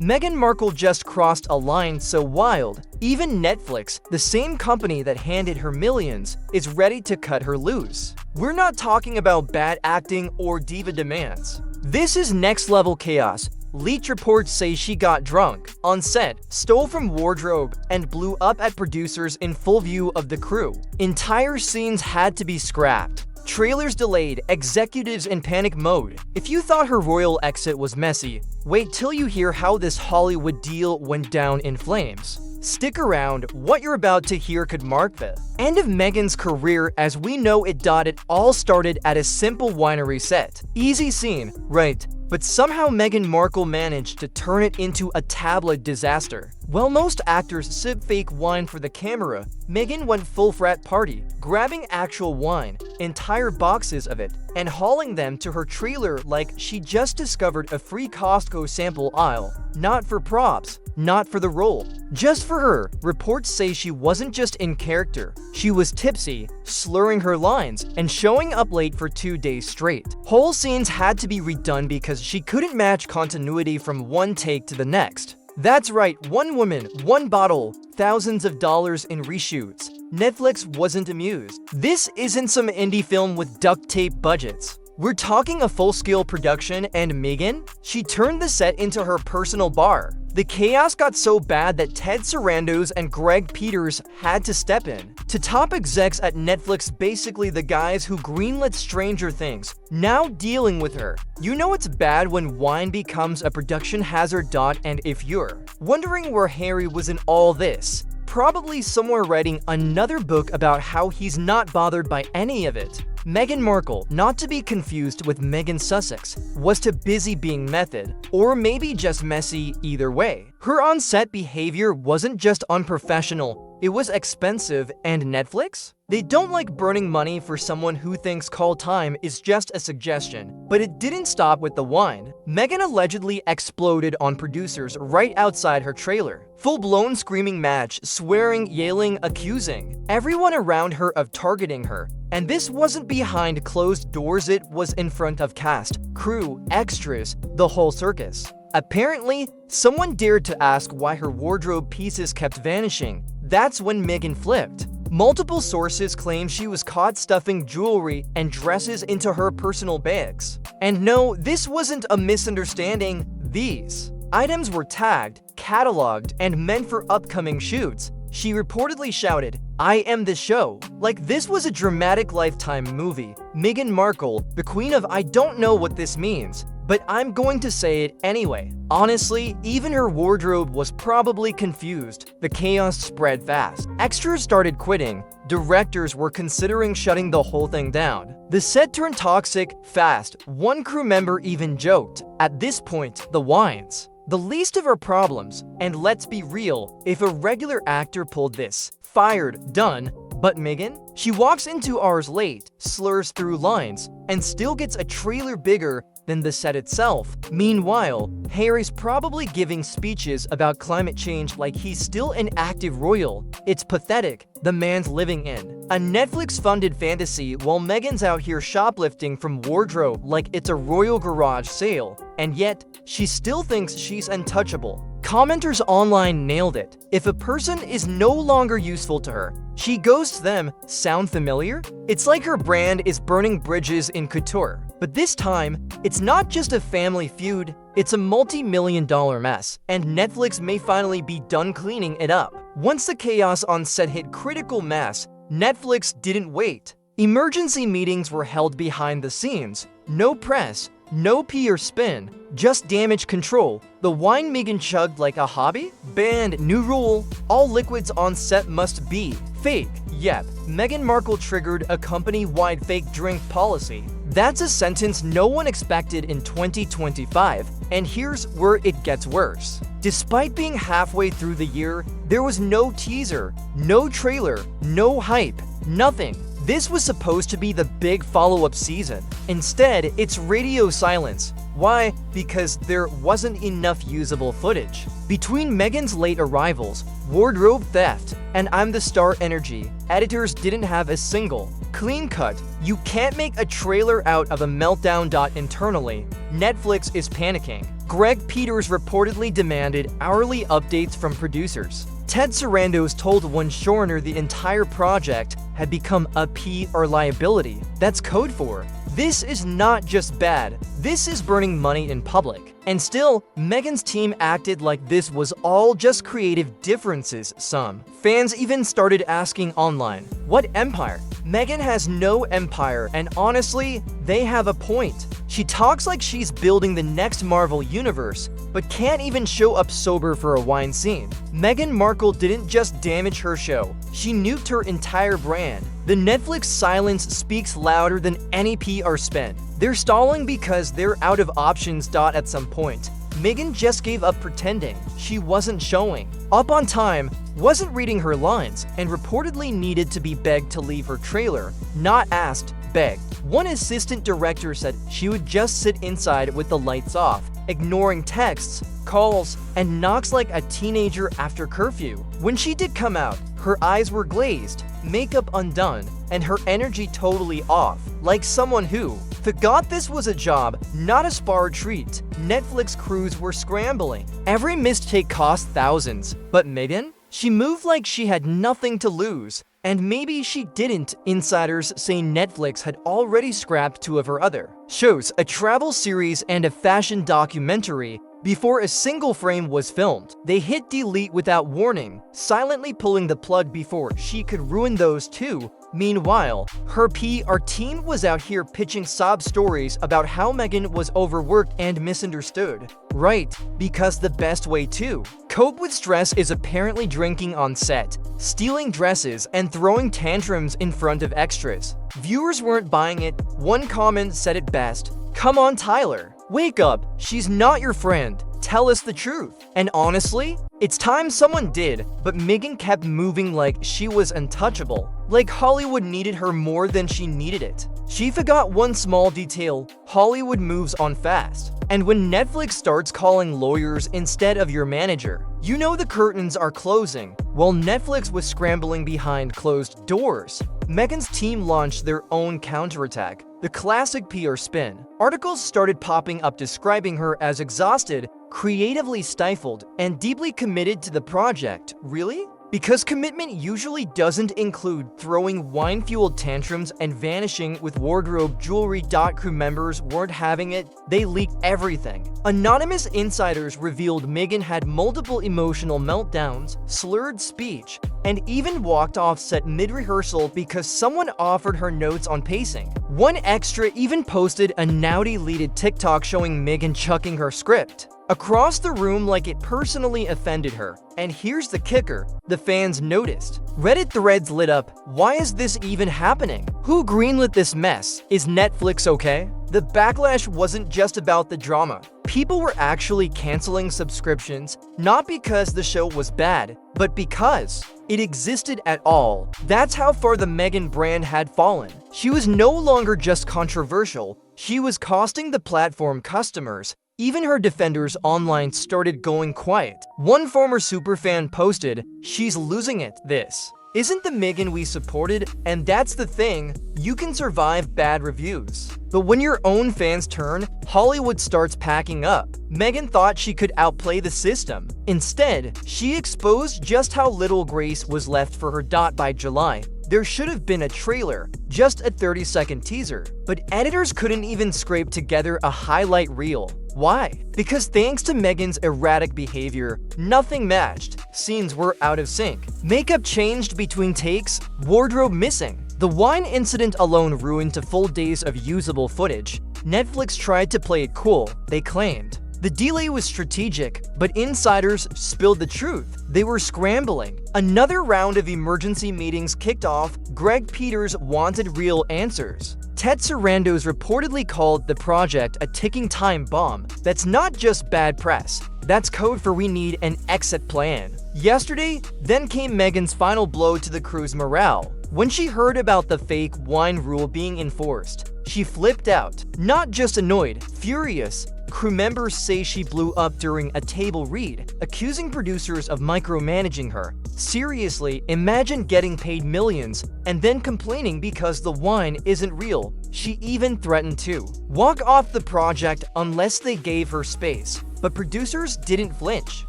Meghan Markle just crossed a line so wild, even Netflix, the same company that handed her millions, is ready to cut her loose. We're not talking about bad acting or diva demands. This is next-level chaos. Leaked reports say she got drunk on set, stole from wardrobe, and blew up at producers in full view of the crew. Entire scenes had to be scrapped. Trailers delayed, executives in panic mode. If you thought her royal exit was messy, wait till you hear how this Hollywood deal went down in flames. Stick around, what you're about to hear could mark the end of Meghan's career as we know it. It all started at a simple winery set. Easy scene, right? But somehow Meghan Markle managed to turn it into a tabloid disaster. While most actors sip fake wine for the camera, Meghan went full frat party, grabbing actual wine, entire boxes of it, and hauling them to her trailer like she just discovered a free Costco sample aisle. Not for props, not for the role, just for her. Reports say she wasn't just in character, she was tipsy, slurring her lines, and showing up late for 2 days straight. Whole scenes had to be redone because she couldn't match continuity from one take to the next. That's right, one woman, one bottle, thousands of dollars in reshoots. Netflix wasn't amused. This isn't some indie film with duct tape budgets. We're talking a full-scale production, and Meghan? She turned the set into her personal bar. The chaos got so bad that Ted Sarandos and Greg Peters had to step in. To top execs at Netflix, basically the guys who greenlit Stranger Things, now dealing with her. You know it's bad when wine becomes a production hazard. And if you're wondering where Harry was in all this, probably somewhere writing another book about how he's not bothered by any of it. Meghan Markle, not to be confused with Meghan Sussex, was too busy being method, or maybe just messy. Either way, her on-set behavior wasn't just unprofessional, it was expensive. And Netflix? They don't like burning money for someone who thinks call time is just a suggestion. But it didn't stop with the wine. Meghan allegedly exploded on producers right outside her trailer. Full-blown screaming match, swearing, yelling, accusing everyone around her of targeting her. And this wasn't behind closed doors, it was in front of cast, crew, extras, the whole circus. Apparently, someone dared to ask why her wardrobe pieces kept vanishing. That's when Meghan flipped. Multiple sources claim she was caught stuffing jewelry and dresses into her personal bags. And no, this wasn't a misunderstanding. These items were tagged, cataloged, and meant for upcoming shoots. She reportedly shouted, "I am the show," like this was a dramatic Lifetime movie. Meghan Markle, the queen of I don't know what this means, but I'm going to say it anyway. Honestly, even her wardrobe was probably confused. The chaos spread fast. Extras started quitting. Directors were considering shutting the whole thing down. The set turned toxic fast. One crew member even joked, "At this point, the wine's the least of our problems." And let's be real, if a regular actor pulled this, fired, done. But Meghan? She walks into hours late, slurs through lines, and still gets a trailer bigger than the set itself. Meanwhile, Harry's probably giving speeches about climate change like he's still an active royal. It's pathetic. The man's living in a Netflix-funded fantasy while Meghan's out here shoplifting from wardrobe like it's a royal garage sale. And yet, she still thinks she's untouchable. Commenters online nailed it. If a person is no longer useful to her, she ghosts them. Sound familiar? It's like her brand is burning bridges in couture. But this time, it's not just a family feud, it's a multi-million-dollar mess, and Netflix may finally be done cleaning it up. Once the chaos on set hit critical mass, Netflix didn't wait. Emergency meetings were held behind the scenes. No press, no pee or spin, just damage control. The wine Meghan chugged like a hobby? Banned, new rule, all liquids on set must be fake. Yep, Meghan Markle triggered a company-wide fake drink policy. That's a sentence no one expected in 2025, and here's where it gets worse. Despite being halfway through the year, there was no teaser, no trailer, no hype, nothing. This was supposed to be the big follow-up season. Instead, it's radio silence. Why? Because there wasn't enough usable footage. Between Meghan's late arrivals, wardrobe theft, and I'm the Star energy, editors didn't have a single clean cut. You can't make a trailer out of a meltdown. Internally, Netflix is panicking. Greg Peters reportedly demanded hourly updates from producers. Ted Sarandos told one showrunner the entire project had become a PR liability. That's code for, this is not just bad, this is burning money in public. And still, Meghan's team acted like this was all just creative differences. Some fans even started asking online, what empire? Meghan has no empire, and honestly, they have a point. She talks like she's building the next Marvel universe, but can't even show up sober for a wine scene. Meghan Markle didn't just damage her show, she nuked her entire brand. The Netflix silence speaks louder than any PR spin. They're stalling because they're out of options. At some point, Meghan just gave up pretending she wasn't showing up on time, wasn't reading her lines, and reportedly needed to be begged to leave her trailer, not asked, begged. One assistant director said she would just sit inside with the lights off, ignoring texts, calls, and knocks like a teenager after curfew. When she did come out, her eyes were glazed, makeup undone, and her energy totally off, like someone who forgot this was a job, not a spa retreat. Netflix crews were scrambling. Every mistake cost thousands, but Meghan? She moved like she had nothing to lose. And maybe she didn't. Insiders say Netflix had already scrapped 2 of her other shows, a travel series and a fashion documentary, before a single frame was filmed. They hit delete without warning, silently pulling the plug before she could ruin those too. Meanwhile, her PR team was out here pitching sob stories about how Meghan was overworked and misunderstood. Right, because the best way to cope with stress is apparently drinking on set, stealing dresses, and throwing tantrums in front of extras. Viewers weren't buying it. One comment said it best, "Come on, Tyler. Wake up, she's not your friend. Tell us the truth." And honestly, it's time someone did, but Meghan kept moving like she was untouchable, like Hollywood needed her more than she needed it. She forgot one small detail: Hollywood moves on fast. And when Netflix starts calling lawyers instead of your manager, you know the curtains are closing. While Netflix was scrambling behind closed doors, Meghan's team launched their own counterattack, the classic PR spin. Articles started popping up describing her as exhausted, creatively stifled, and deeply committed to the project. Really? Because commitment usually doesn't include throwing wine-fueled tantrums and vanishing with wardrobe jewelry. Crew members weren't having it. They leaked everything. Anonymous insiders revealed Meghan had multiple emotional meltdowns, slurred speech, and even walked off set mid-rehearsal because someone offered her notes on pacing. One extra even posted a naughty-leaded TikTok showing Meghan chucking her script across the room like it personally offended her. And here's the kicker, the fans noticed. Reddit threads lit up. Why is this even happening? Who greenlit this mess? Is Netflix okay? The backlash wasn't just about the drama. People were actually canceling subscriptions, not because the show was bad, but because it existed at all. That's how far the Meghan brand had fallen. She was no longer just controversial, she was costing the platform customers. Even her defenders online started going quiet. One former superfan posted, "She's losing it. This isn't the Meghan we supported." And that's the thing, you can survive bad reviews. But when your own fans turn, Hollywood starts packing up. Meghan thought she could outplay the system. Instead, she exposed just how little grace was left for her. By July, there should have been a trailer, just a 30-second teaser. But editors couldn't even scrape together a highlight reel. Why? Because thanks to Meghan's erratic behavior, nothing matched. Scenes were out of sync. Makeup changed between takes, wardrobe missing. The wine incident alone ruined 2 full days of usable footage. Netflix tried to play it cool, they claimed. The delay was strategic, but insiders spilled the truth. They were scrambling. Another round of emergency meetings kicked off. Greg Peters wanted real answers. Ted Sarandos reportedly called the project a ticking time bomb. That's not just bad press. That's code for we need an exit plan. Yesterday, then came Meghan's final blow to the crew's morale. When she heard about the fake wine rule being enforced, she flipped out. Not just annoyed, furious. Crew members say she blew up during a table read, accusing producers of micromanaging her. Seriously, imagine getting paid millions and then complaining because the wine isn't real. She even threatened to walk off the project unless they gave her space. but producers didn't flinch.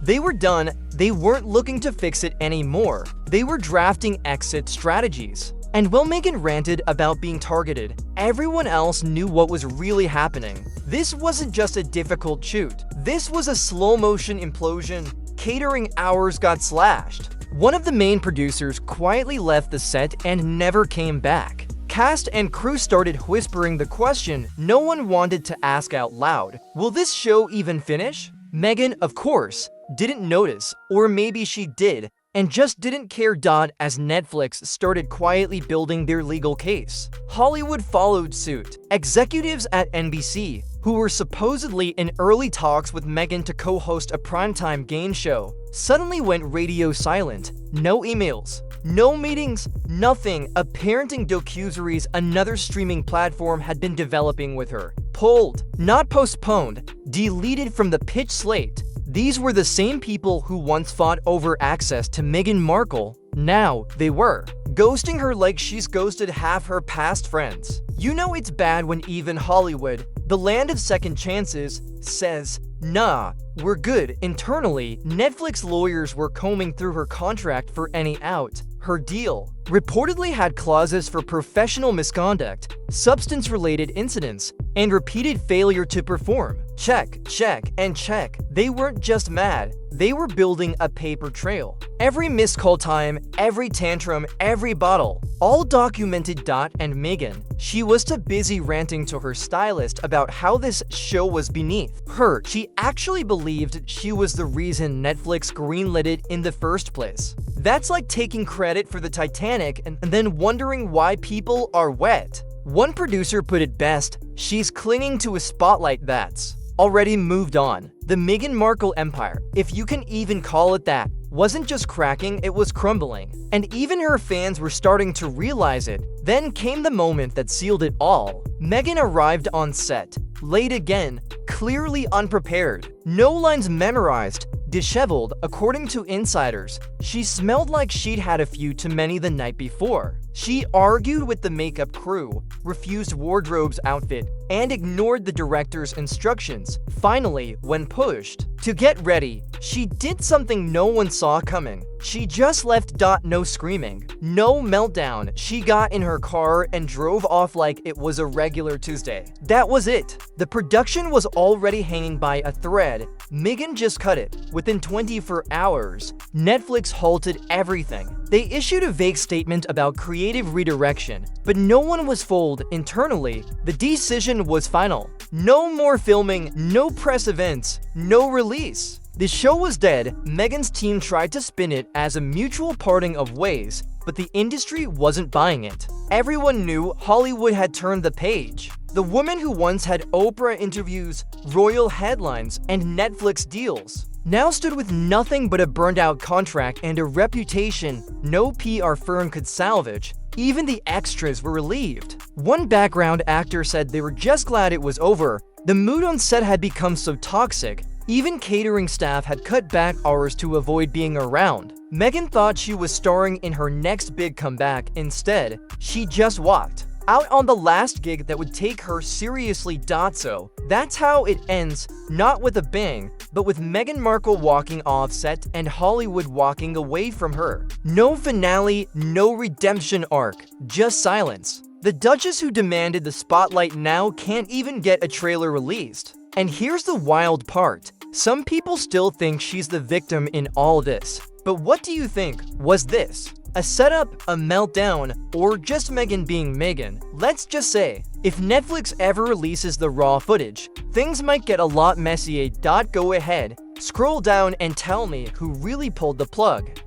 They were done. They weren't looking to fix it anymore. They were drafting exit strategies. And while Megan ranted about being targeted, everyone else knew what was really happening. This wasn't just a difficult shoot. This was a slow-motion implosion. Catering hours got slashed. One of the main producers quietly left the set and never came back. Cast and crew started whispering the question no one wanted to ask out loud. Will this show even finish? Megan, of course, didn't notice, or maybe she did, and just didn't care. As Netflix started quietly building their legal case, Hollywood followed suit. Executives at NBC, who were supposedly in early talks with Megan to co-host a primetime game show, suddenly went radio silent. No emails, no meetings, nothing. A parenting docuseries another streaming platform had been developing with her. Pulled, not postponed, deleted from the pitch slate. These were the same people who once fought over access to Meghan Markle. Now they were ghosting her like she's ghosted half her past friends. You know it's bad when even Hollywood, the land of second chances, says, nah, we're good. Internally, Netflix lawyers were combing through her contract for any out. Her deal reportedly had clauses for professional misconduct, substance-related incidents, and repeated failure to perform. Check, check, and check. They weren't just mad. They were building a paper trail. Every missed call time, every tantrum, every bottle, all documented. And Megan, she was too busy ranting to her stylist about how this show was beneath her. She actually believed she was the reason Netflix greenlit it in the first place. That's like taking credit for the Titanic and then wondering why people are wet. One producer put it best, she's clinging to a spotlight that's already moved on. The Meghan Markle empire, if you can even call it that, wasn't just cracking, it was crumbling. And even her fans were starting to realize it. Then came the moment that sealed it all. Meghan arrived on set, late again, clearly unprepared. No lines memorized, disheveled. According to insiders, she smelled like she'd had a few too many the night before. She argued with the makeup crew, refused wardrobe's outfit, and ignored the director's instructions. Finally, when pushed to get ready, she did something no one saw coming. She just left. No screaming, no meltdown. She got in her car and drove off like it was a regular Tuesday. That was it. The production was already hanging by a thread. Meghan just cut it. Within 24 hours, Netflix halted everything. They issued a vague statement about creative redirection, but no one was fooled. Internally, the decision was final. No more filming, no press events, no release. The show was dead. Meghan's team tried to spin it as a mutual parting of ways, but the industry wasn't buying it. Everyone knew Hollywood had turned the page. The woman who once had Oprah interviews, royal headlines, and Netflix deals now stood with nothing but a burned-out contract and a reputation no PR firm could salvage. Even the extras were relieved. One background actor said they were just glad it was over. The mood on set had become so toxic, even catering staff had cut back hours to avoid being around. Meghan thought she was starring in her next big comeback. Instead, she just walked out on the last gig that would take her seriously. So that's how it ends, not with a bang, but with Meghan Markle walking off set and Hollywood walking away from her. No finale, no redemption arc, just silence. The Duchess who demanded the spotlight now can't even get a trailer released. And here's the wild part. Some people still think she's the victim in all this. But what do you think? Was this a setup, a meltdown, or just Meghan being Meghan? Let's just say, if Netflix ever releases the raw footage, things might get a lot messy. Go ahead, scroll down and tell me who really pulled the plug.